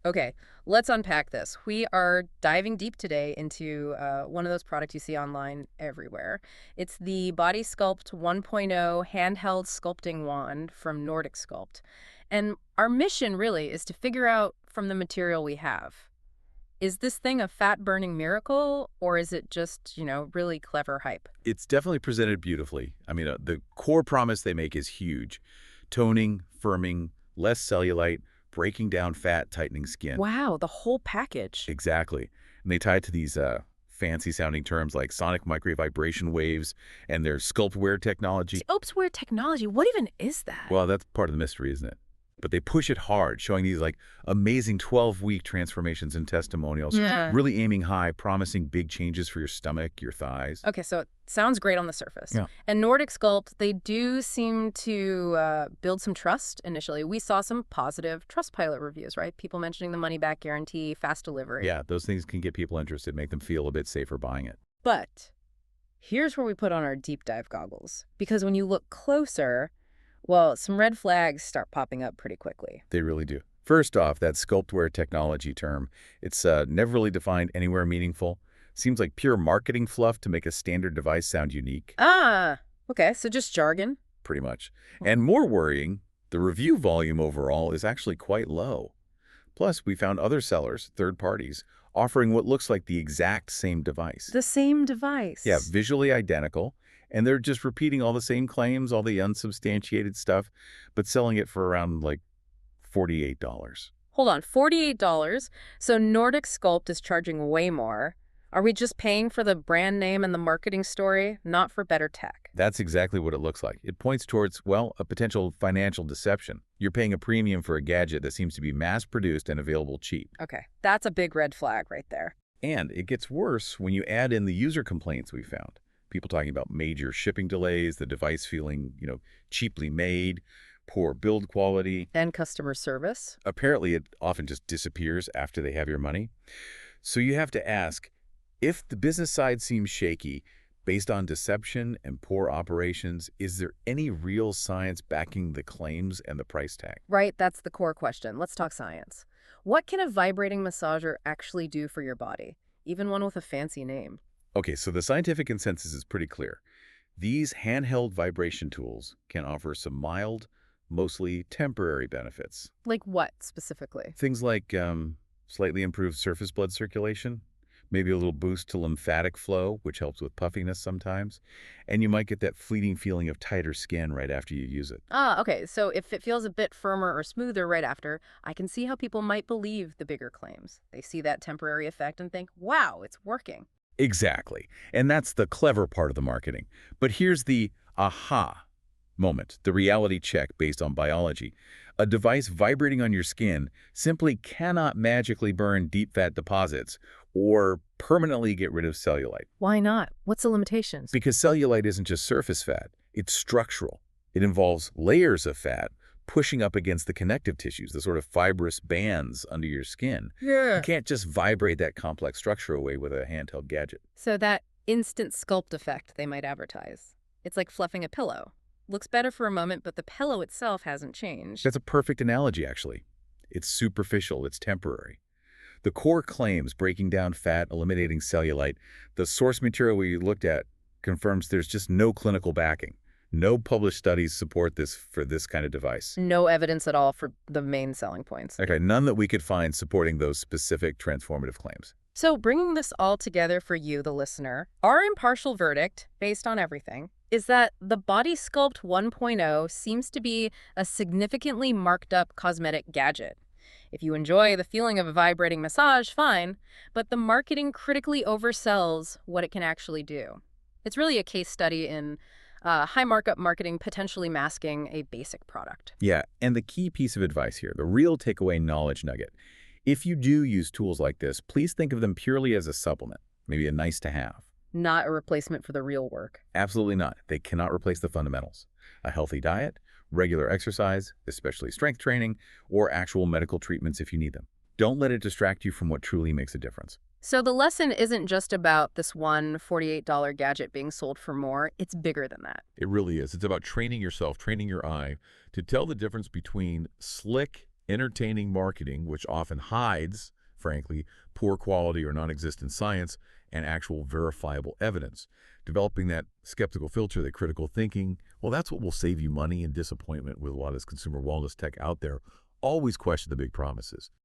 Okay, let's unpack this. We are diving deep today into one of those products you see online everywhere. It's the Body Sculpt 1.0 handheld sculpting wand from Nordic Sculpt. And our mission really is to figure out from the material we have, is this thing a fat-burning miracle or is it just, really clever hype? It's definitely presented beautifully. I mean, the core promise they make is huge. Toning, firming, less cellulite, breaking down fat, tightening skin. Wow, the whole package. Exactly. And they tie it to these fancy-sounding terms like sonic microvibration waves and their sculpt wear technology. Soapsware technology, what even is that? Well, that's part of the mystery, isn't it? But they push it hard, showing these like amazing 12-week transformations and testimonials, Yeah. really aiming high, promising big changes for your stomach, your thighs. Okay, so it sounds great on the surface. Yeah. And Nordic Sculpt, they do seem to build some trust initially. We saw some positive Trustpilot reviews, right? People mentioning the money-back guarantee, fast delivery. Yeah, those things can get people interested, make them feel a bit safer buying it. But here's where we put on our deep dive goggles. Because when you look closer, well, some red flags start popping up pretty quickly. They really do. First off, that sculptwear technology term, it's never really defined anywhere meaningful. Seems like pure marketing fluff to make a standard device sound unique, Ah, okay, so just jargon. pretty much. And more worrying, the review volume overall is actually quite low. Plus, we found other sellers, third parties, offering what looks like the exact same device. The same device. Yeah, visually identical, and they're just repeating all the same claims, all the unsubstantiated stuff, but selling it for around like $48. Hold on, $48. So Nordic Sculpt is charging way more. Are we just paying for the brand name and the marketing story, not for better tech? That's exactly what it looks like. It points towards, well, a potential financial deception. You're paying a premium for a gadget that seems to be mass-produced and available cheap. Okay, that's a big red flag right there. And it gets worse when you add in the user complaints we found. People talking about major shipping delays, the device feeling, cheaply made, poor build quality. And customer service? Apparently, it often just disappears after they have your money. So you have to ask, if the business side seems shaky, based on deception and poor operations, is there any real science backing the claims and the price tag? Right, that's the core question. Let's talk science. What can a vibrating massager actually do for your body, even one with a fancy name? Okay, so the scientific consensus is pretty clear. These handheld vibration tools can offer some mild, mostly temporary benefits. Like what, specifically? Things like slightly improved surface blood circulation, maybe a little boost to lymphatic flow, which helps with puffiness sometimes, and you might get that fleeting feeling of tighter skin right after you use it. Ah, okay, so if it feels a bit firmer or smoother right after, I can see how people might believe the bigger claims. They see that temporary effect and think, wow, it's working. Exactly. And that's the clever part of the marketing. But here's the aha moment, the reality check based on biology. A device vibrating on your skin simply cannot magically burn deep fat deposits or permanently get rid of cellulite. Why not? What's the limitations? Because cellulite isn't just surface fat, it's structural. It involves layers of fat pushing up against the connective tissues, the sort of fibrous bands under your skin. Yeah. You can't just vibrate that complex structure away with a handheld gadget. So that instant sculpt effect they might advertise. It's like fluffing a pillow. Looks better for a moment, but the pillow itself hasn't changed. That's a perfect analogy, actually. It's superficial, it's temporary. The core claims, breaking down fat, eliminating cellulite, the source material we looked at confirms there's just no clinical backing. No published studies support this for this kind of device. No evidence at all for the main selling points. Okay, none that we could find supporting those specific transformative claims. So bringing this all together for you, the listener, our impartial verdict, based on everything, is that the Body Sculpt 1.0 seems to be a significantly marked up cosmetic gadget. If you enjoy the feeling of a vibrating massage, fine, but the marketing critically oversells what it can actually do. It's really a case study in high markup marketing potentially masking a basic product. Yeah, and the key piece of advice here, the real takeaway knowledge nugget. If you do use tools like this, please think of them purely as a supplement, maybe a nice to have. Not a replacement for the real work. Absolutely not. They cannot replace the fundamentals. A healthy diet, regular exercise, especially strength training, or actual medical treatments if you need them. Don't let it distract you from what truly makes a difference. So the lesson isn't just about this one $48 gadget being sold for more. It's bigger than that. It really is. It's about training yourself, training your eye to tell the difference between slick entertaining marketing, which often hides, frankly, poor quality or non-existent science and actual verifiable evidence. Developing that skeptical filter, that critical thinking, well, that's what will save you money and disappointment with a lot of this consumer wellness tech out there. Always question the big promises.